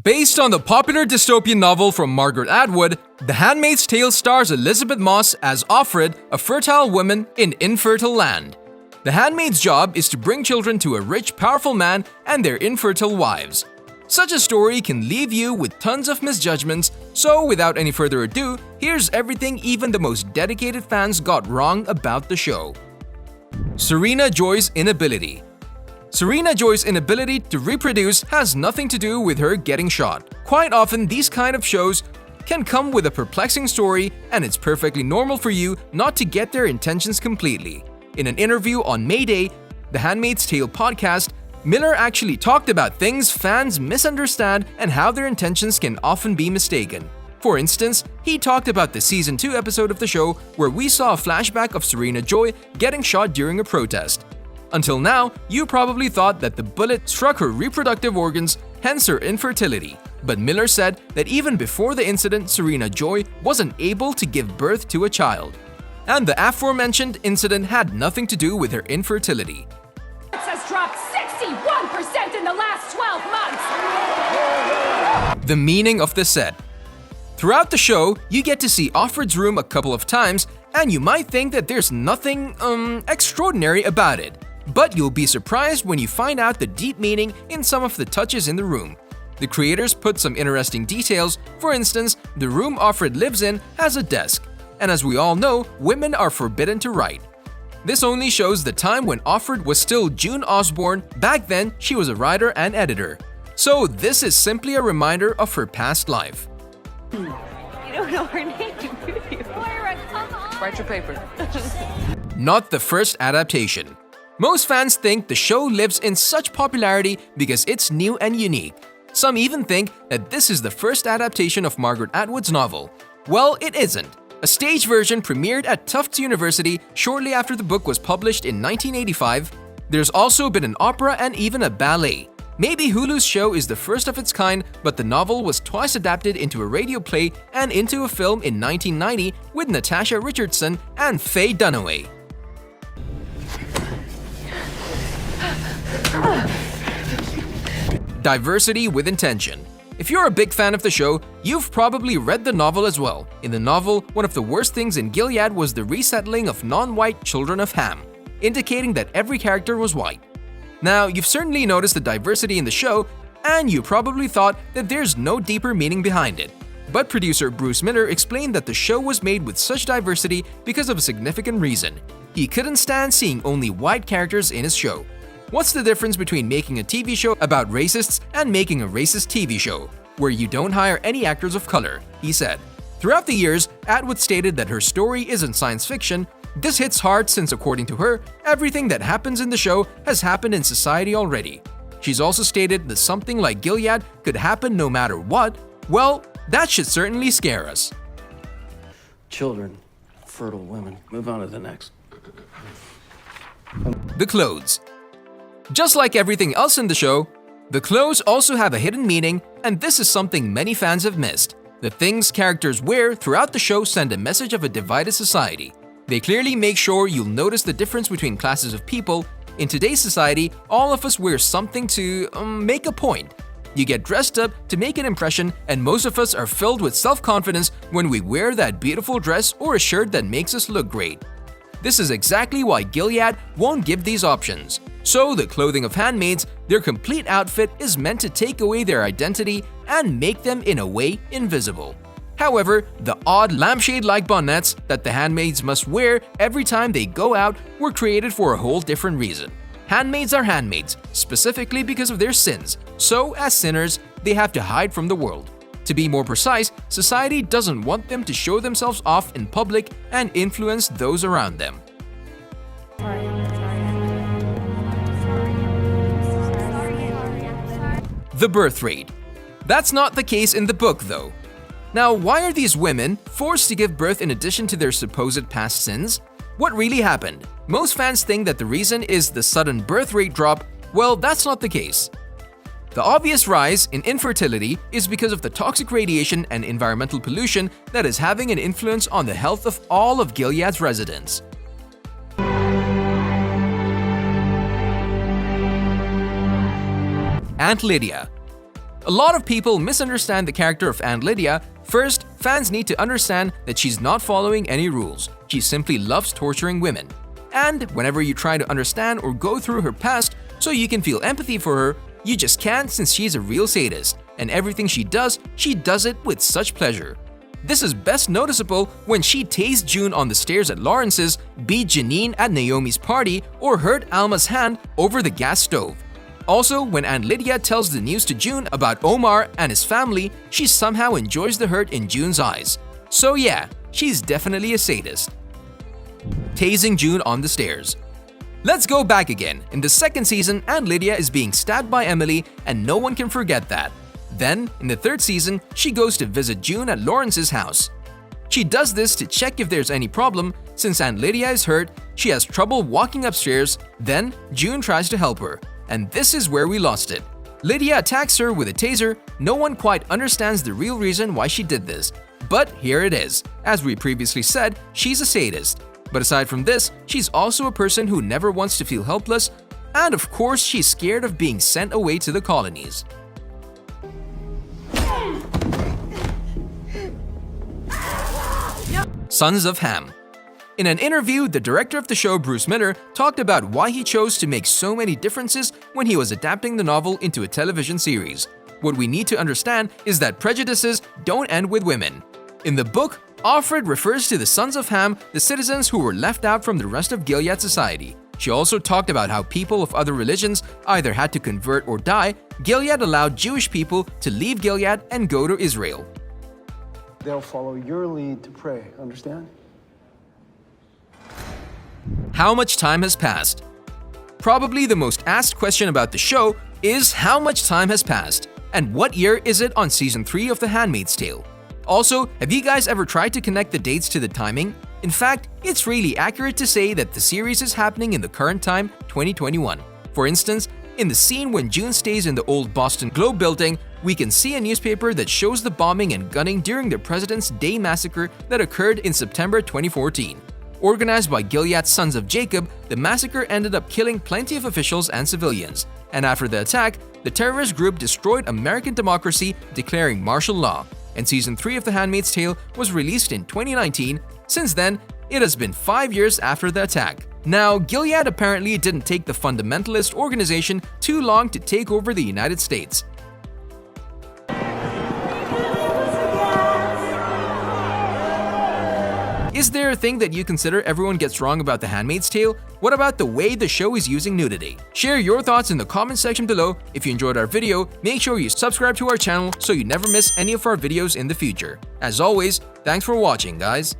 Based on the popular dystopian novel from Margaret Atwood, The Handmaid's Tale stars Elisabeth Moss as Offred, a fertile woman in infertile land. The handmaid's job is to bring children to a rich, powerful man and their infertile wives. Such a story can leave you with tons of misjudgments, so without any further ado, here's everything even the most dedicated fans got wrong about the show. Serena Joy's inability. Serena Joy's inability to reproduce has nothing to do with her getting shot. Quite often, these kind of shows can come with a perplexing story, and it's perfectly normal for you not to get their intentions completely. In an interview on May Day, the Handmaid's Tale podcast, Miller actually talked about things fans misunderstand and how their intentions can often be mistaken. For instance, he talked about the Season 2 episode of the show where we saw a flashback of Serena Joy getting shot during a protest. Until now, you probably thought that the bullet struck her reproductive organs, hence her infertility. But Miller said that even before the incident, Serena Joy wasn't able to give birth to a child. And the aforementioned incident had nothing to do with her infertility. It has dropped 61% in the last 12 months! The meaning of the set. Throughout the show, you get to see Offred's room a couple of times, and you might think that there's nothing, extraordinary about it. But you'll be surprised when you find out the deep meaning in some of the touches in the room. The creators put some interesting details. For instance, the room Offred lives in has a desk. And as we all know, women are forbidden to write. This only shows the time when Offred was still June Osborne. Back then, she was a writer and editor. So this is simply a reminder of her past life. You don't know her name, do you? Moira, come on! Write your paper. Not the first adaptation. Most fans think the show lives in such popularity because it's new and unique. Some even think that this is the first adaptation of Margaret Atwood's novel. Well, it isn't. A stage version premiered at Tufts University shortly after the book was published in 1985. There's also been an opera and even a ballet. Maybe Hulu's show is the first of its kind, but the novel was twice adapted into a radio play and into a film in 1990 with Natasha Richardson and Faye Dunaway. Diversity with intention. If you're a big fan of the show, you've probably read the novel as well. In the novel, one of the worst things in Gilead was the resettling of non-white children of Ham, indicating that every character was white. Now, you've certainly noticed the diversity in the show, and you probably thought that there's no deeper meaning behind it. But producer Bruce Miller explained that the show was made with such diversity because of a significant reason. He couldn't stand seeing only white characters in his show. What's the difference between making a TV show about racists and making a racist TV show, where you don't hire any actors of color, he said. Throughout the years, Atwood stated that her story isn't science fiction. This hits hard since, according to her, everything that happens in the show has happened in society already. She's also stated that something like Gilead could happen no matter what. Well, that should certainly scare us. Children, fertile women. Move on to the next. The clothes. Just like everything else in the show, the clothes also have a hidden meaning, and this is something many fans have missed. The things characters wear throughout the show send a message of a divided society. They clearly make sure you'll notice the difference between classes of people. In today's society, all of us wear something to make a point. You get dressed up to make an impression, and most of us are filled with self-confidence when we wear that beautiful dress or a shirt that makes us look great. This is exactly why Gilead won't give these options. So the clothing of handmaids, their complete outfit is meant to take away their identity and make them in a way invisible. However, the odd lampshade-like bonnets that the handmaids must wear every time they go out were created for a whole different reason. Handmaids are handmaids, specifically because of their sins, so as sinners, they have to hide from the world. To be more precise, society doesn't want them to show themselves off in public and influence those around them. The birth rate. That's not the case in the book, though. Now, why are these women forced to give birth in addition to their supposed past sins? What really happened? Most fans think that the reason is the sudden birth rate drop. Well, that's not the case. The obvious rise in infertility is because of the toxic radiation and environmental pollution that is having an influence on the health of all of Gilead's residents. Aunt Lydia. A lot of people misunderstand the character of Aunt Lydia. First, fans need to understand that she's not following any rules. She simply loves torturing women. And whenever you try to understand or go through her past so you can feel empathy for her, you just can't, since she's a real sadist, and everything she does it with such pleasure. This is best noticeable when she tased June on the stairs at Lawrence's, beat Janine at Naomi's party, or hurt Alma's hand over the gas stove. Also, when Aunt Lydia tells the news to June about Omar and his family, she somehow enjoys the hurt in June's eyes. So yeah, she's definitely a sadist. Tasing June on the stairs. Let's go back again. In the second season, Aunt Lydia is being stabbed by Emily, and no one can forget that. Then, in the third season, she goes to visit June at Lawrence's house. She does this to check if there's any problem. Since Aunt Lydia is hurt, she has trouble walking upstairs. Then, June tries to help her. And this is where we lost it. Lydia attacks her with a taser. No one quite understands the real reason why she did this. But here it is. As we previously said, she's a sadist. But aside from this, she's also a person who never wants to feel helpless. And of course, she's scared of being sent away to the colonies. Sons of Ham. In an interview, the director of the show, Bruce Miller, talked about why he chose to make so many differences when he was adapting the novel into a television series. What we need to understand is that prejudices don't end with women. In the book, Offred refers to the Sons of Ham, the citizens who were left out from the rest of Gilead society. She also talked about how people of other religions either had to convert or die. Gilead allowed Jewish people to leave Gilead and go to Israel. They'll follow your lead to pray, understand? How much time has passed? Probably the most asked question about the show is how much time has passed, and what year is it on season 3 of The Handmaid's Tale? Also, have you guys ever tried to connect the dates to the timing? In fact, it's really accurate to say that the series is happening in the current time, 2021. For instance, in the scene when June stays in the old Boston Globe building, we can see a newspaper that shows the bombing and gunning during the President's Day massacre that occurred in September 2014. Organized by Gilead's Sons of Jacob, the massacre ended up killing plenty of officials and civilians. And after the attack, the terrorist group destroyed American democracy, declaring martial law. And season 3 of The Handmaid's Tale was released in 2019. Since then, it has been 5 years after the attack. Now, Gilead apparently didn't take the fundamentalist organization too long to take over the United States. Is there a thing that you consider everyone gets wrong about The Handmaid's Tale? What about the way the show is using nudity? Share your thoughts in the comment section below. If you enjoyed our video, make sure you subscribe to our channel so you never miss any of our videos in the future. As always, thanks for watching, guys.